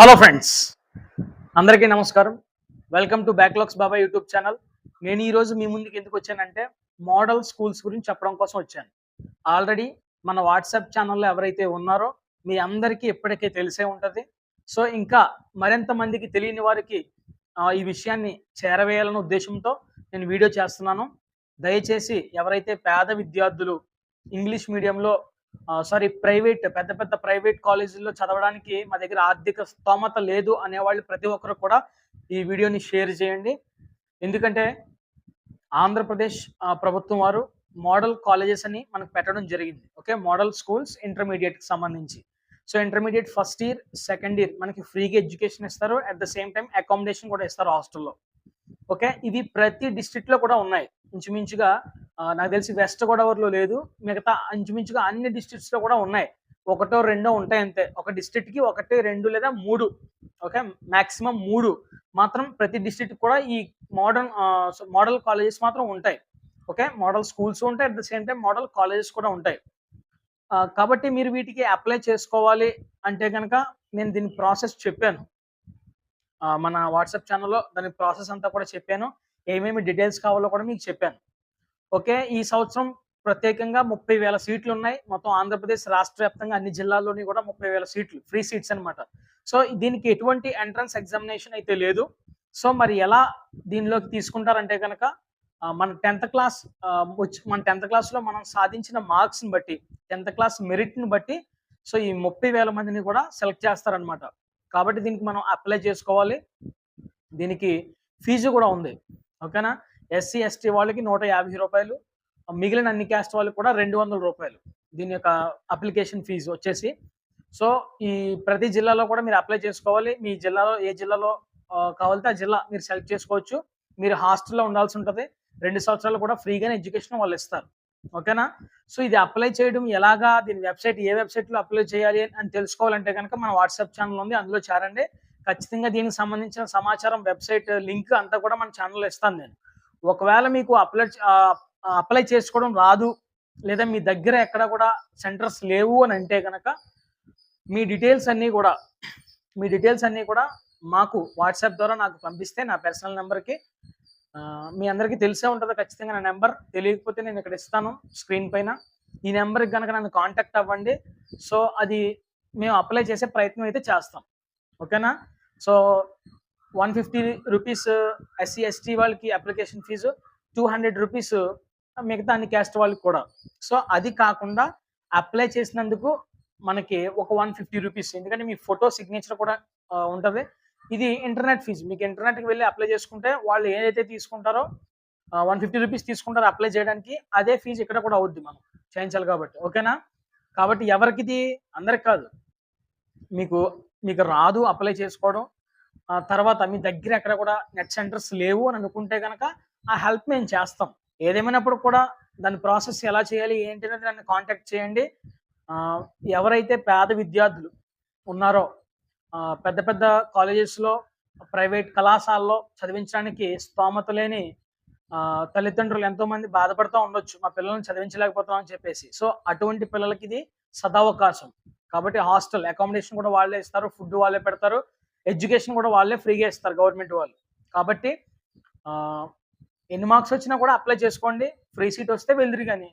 Hello friends, అందరికీ నమస్కారం. Welcome to backlogs Baba YouTube channel. నేను ఈరోజు మీ ముందుకు ఎందుకు వచ్చానంటే మోడల్ స్కూల్స్ గురించి చెప్పడం కోసం వచ్చాను. ఆల్రెడీ మన వాట్సాప్ ఛానల్లో ఎవరైతే ఉన్నారో మీ అందరికీ ఇప్పటికే తెలిసే ఉంటుంది. సో ఇంకా మరింత మందికి తెలియని వారికి ఈ విషయాన్ని చేరవేయాలనే ఉద్దేశంతో నేను వీడియో చేస్తున్నాను. దయచేసి ఎవరైతే పేద విద్యార్థులు ఇంగ్లీష్ మీడియంలో పెద్ద పెద్ద ప్రైవేట్ కాలేజీల్లో చదవడానికి మా దగ్గర ఆర్థిక స్తోమత లేదు అనేవాళ్ళు ప్రతి ఒక్కరు కూడా ఈ వీడియోని షేర్ చేయండి. ఎందుకంటే ఆంధ్రప్రదేశ్ ప్రభుత్వం వారు మోడల్ కాలేజెస్ అని మనకు పెట్టడం జరిగింది. ఓకే, మోడల్ స్కూల్స్ ఇంటర్మీడియట్కి సంబంధించి. So intermediate first year, second year మనకి ఫ్రీగా ఎడ్యుకేషన్ ఇస్తారు. At the same time accommodation కూడా ఇస్తారు హాస్టల్లో. ఓకే, ఇవి ప్రతి డిస్ట్రిక్ట్లో కూడా ఉన్నాయి. ఇంచుమించుగా నాకు తెలిసి వెస్ట్ గోదావరిలో లేదు, మిగతా ఇంచుమించుగా అన్ని డిస్ట్రిక్ట్స్లో కూడా ఉన్నాయి. ఒకటో రెండో ఉంటాయి అంతే. ఒక డిస్ట్రిక్ట్కి ఒకటి, రెండు లేదా మూడు, ఓకే మ్యాక్సిమం మూడు మాత్రం ప్రతి డిస్ట్రిక్ట్ కూడా ఈ మోడల్ కాలేజెస్ మాత్రం ఉంటాయి. ఓకే, మోడల్ స్కూల్స్ ఉంటాయి, at the same time model colleges కూడా ఉంటాయి. కాబట్టి మీరు వీటికి అప్లై చేసుకోవాలి అంటే కనుక నేను దీని ప్రాసెస్ చెప్పాను. మన వాట్సాప్ ఛానల్లో దాని ప్రాసెస్ అంతా కూడా చెప్పాను. ఏమేమి డీటెయిల్స్ కావాలో కూడా మీకు చెప్పాను. ఓకే, ఈ సంవత్సరం ప్రత్యేకంగా 30,000 సీట్లు ఉన్నాయి. మొత్తం ఆంధ్రప్రదేశ్ రాష్ట్ర వ్యాప్తంగా అన్ని జిల్లాల్లోని కూడా 30,000 సీట్లు, ఫ్రీ సీట్స్ అనమాట. సో దీనికి ఎటువంటి ఎంట్రన్స్ ఎగ్జామినేషన్ అయితే లేదు. సో మరి ఎలా దీనిలోకి తీసుకుంటారంటే కనుక మన 10th క్లాస్ మన 10th క్లాస్లో మనం సాధించిన మార్క్స్ని బట్టి, 10th క్లాస్ మెరిట్ని బట్టి సో ఈ 30,000 మందిని కూడా సెలెక్ట్ చేస్తారనమాట. కాబట్టి దీనికి మనం అప్లై చేసుకోవాలి. దీనికి ఫీజు కూడా ఉంది. ఓకేనా, ఎస్సీ ఎస్టీ వాళ్ళకి 150 రూపాయలు, మిగిలిన అన్ని క్యాస్ట్ వాళ్ళకి కూడా 200 రూపాయలు దీని యొక్క అప్లికేషన్ ఫీజు వచ్చేసి. సో ఈ ప్రతి జిల్లాలో కూడా మీరు అప్లై చేసుకోవాలి. మీ జిల్లాలో ఏ జిల్లాలో కావాలితే ఆ జిల్లా మీరు సెలెక్ట్ చేసుకోవచ్చు. మీరు హాస్టల్లో ఉండాల్సి ఉంటుంది. 2 సంవత్సరాలు కూడా ఫ్రీగానే ఎడ్యుకేషన్ వాళ్ళు ఇస్తారు. ఓకేనా, సో ఇది అప్లై చేయడం ఎలాగా, దీని వెబ్సైట్ ఏ వెబ్సైట్లో అప్లై చేయాలి అని తెలుసుకోవాలంటే కనుక మన వాట్సాప్ ఛానల్ ఉంది, అందులో చేరండి. ఖచ్చితంగా దీనికి సంబంధించిన సమాచారం, వెబ్సైట్ లింక్ అంతా కూడా మన ఛానల్లో ఇస్తాను నేను. ఒకవేళ మీకు అప్లై చేసుకోవడం రాదు, లేదా మీ దగ్గర ఎక్కడ కూడా సెంటర్స్ లేవు అని అంటే కనుక మీ డీటెయిల్స్ అన్నీ కూడా మాకు వాట్సాప్ ద్వారా నాకు పంపిస్తే, నా పర్సనల్ నెంబర్కి, మీ అందరికీ తెలిసే ఉంటుంది ఖచ్చితంగా నా నెంబర్. తెలియకపోతే నేను ఇక్కడ ఇస్తాను స్క్రీన్ పైన. ఈ నెంబర్కి కనుక నన్ను కాంటాక్ట్ అవ్వండి. సో అది మేము అప్లై చేసే ప్రయత్నం అయితే చేస్తాం. ఓకేనా, సో 150 రూపీస్ ఎస్సీ ఎస్టీ వాళ్ళకి అప్లికేషన్ ఫీజు, 200 రూపీస్ మిగతా అన్ని క్యాస్ట్ వాళ్ళకి కూడా. సో అది కాకుండా అప్లై చేసినందుకు మనకి ఒక 150 రూపీస్, ఎందుకంటే మీ ఫోటో సిగ్నేచర్ కూడా ఉంటుంది. ఇది ఇంటర్నెట్ ఫీజు. మీకు ఇంటర్నెట్కి వెళ్ళి అప్లై చేసుకుంటే వాళ్ళు ఏదైతే తీసుకుంటారో 150 రూపీస్ తీసుకుంటారో అప్లై చేయడానికి, అదే ఫీజు ఇక్కడ కూడా అవుద్ది, మనం చేయించాలి కాబట్టి. ఓకేనా, కాబట్టి ఎవరికిది, అందరికి కాదు. మీకు రాదు అప్లై చేసుకోవడం, తర్వాత మీ దగ్గర ఎక్కడ కూడా నెట్ సెంటర్స్ లేవు అని అనుకుంటే కనుక ఆ హెల్ప్ మేము చేస్తాం. ఏదేమైనప్పుడు కూడా దాని ప్రాసెస్ ఎలా చేయాలి ఏంటి అనేది నన్ను కాంటాక్ట్ చేయండి. ఎవరైతే పేద విద్యార్థులు ఉన్నారో పెద్ద పెద్ద కాలేజెస్లో, ప్రైవేట్ కళాశాలలో చదివించడానికి స్తోమత లేని తల్లిదండ్రులు ఎంతోమంది బాధపడుతూ ఉండొచ్చు, మా పిల్లల్ని చదివించలేకపోతామని చెప్పేసి. సో అటువంటి పిల్లలకి ఇది సదవకాశం. కాబట్టి హాస్టల్ అకామిడేషన్ కూడా వాళ్ళే ఇస్తారు, ఫుడ్ వాళ్ళే పెడతారు, ఎడ్యుకేషన్ కూడా వాళ్ళే ఫ్రీగా ఇస్తారు గవర్నమెంట్ వాళ్ళు. కాబట్టి ఎన్ని మార్క్స్ వచ్చినా కూడా అప్లై చేసుకోండి. ఫ్రీ సీట్ వస్తే వెళ్దురు, కానీ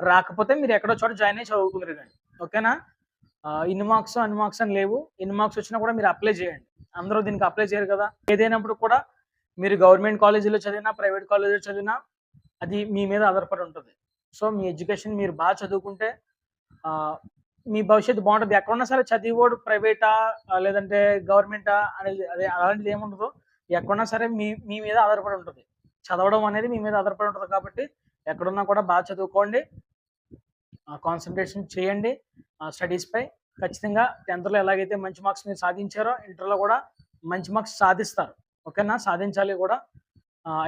రాకపోతే మీరు ఎక్కడో చోట జాయిన్ అయ్యి చదువుకుందరు కానీ. ఓకేనా, ఇన్ని మార్క్స్ అన్ని మార్క్స్ అని లేవు. ఎన్ని మార్క్స్ వచ్చినా కూడా మీరు అప్లై చేయండి. అందరూ దీనికి అప్లై చేయరు కదా. ఏదైనప్పుడు కూడా మీరు గవర్నమెంట్ కాలేజీలో చదివినా, ప్రైవేట్ కాలేజీలో చదివినా అది మీ మీద ఆధారపడి ఉంటుంది. సో మీ ఎడ్యుకేషన్ మీరు బాగా చదువుకుంటే మీ భవిష్యత్తు బాగుంటుంది. ఎక్కడున్నా సరే చదివోడు ప్రైవేటా లేదంటే గవర్నమెంటా అనేది అలాంటిది ఏముండదు. ఎక్కడున్నా సరే మీ మీద ఆధారపడి ఉంటుంది. చదవడం అనేది మీ మీద ఆధారపడి ఉంటుంది. కాబట్టి ఎక్కడున్నా కూడా బాగా చదువుకోండి, కాన్సన్ట్రేషన్ చేయండి స్టడీస్ పై. ఖచ్చితంగా 10th ఎలాగైతే మంచి మార్క్స్ మీరు సాధించారో ఇంటర్లో కూడా మంచి మార్క్స్ సాధిస్తారు. ఓకేనా, సాధించాలి కూడా.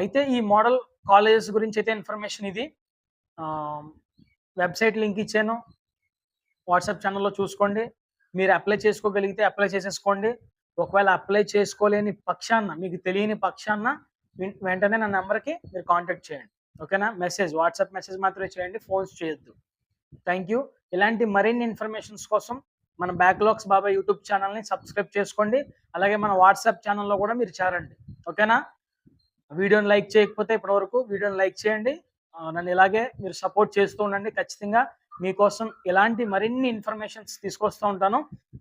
అయితే ఈ మోడల్ కాలేజెస్ గురించి అయితే ఇన్ఫర్మేషన్ ఇది. వెబ్సైట్ లింక్ ఇచ్చాను, వాట్సాప్ ఛానల్లో చూసుకోండి. మీరు అప్లై చేసుకోగలిగితే అప్లై చేసేసుకోండి. ఒకవేళ అప్లై చేసుకోలేని పక్షాన, మీకు తెలియని పక్షాన వెంటనే నా నెంబర్కి మీరు కాంటాక్ట్ చేయండి. ఓకేనా, వాట్సాప్ మెసేజ్ మాత్రమే చేయండి, ఫోన్స్ చేయొద్దు. Thank you. ఇలాంటి మరిన్ని ఇన్ఫర్మేషన్స్ కోసం మన బ్యాక్లాగ్స్ బాబా యూట్యూబ్ ఛానల్ని సబ్స్క్రైబ్ చేసుకోండి. అలాగే మన వాట్సాప్ ఛానల్లో కూడా మీరు చేరండి. ఓకేనా? వీడియోని లైక్ చేయకపోతే ఇప్పటివరకు వీడియోని లైక్ చేయండి. నన్ను ఇలాగే మీరు సపోర్ట్ చేస్తూ ఉండండి. ఖచ్చితంగా మీకోసం ఇలాంటి మరిన్ని ఇన్ఫర్మేషన్స్ తీసుకొస్తూ ఉంటాను.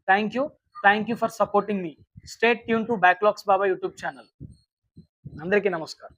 Thank you for supporting me. Stay tune to backlogs Baba YouTube channel. అందరికీ నమస్కారం.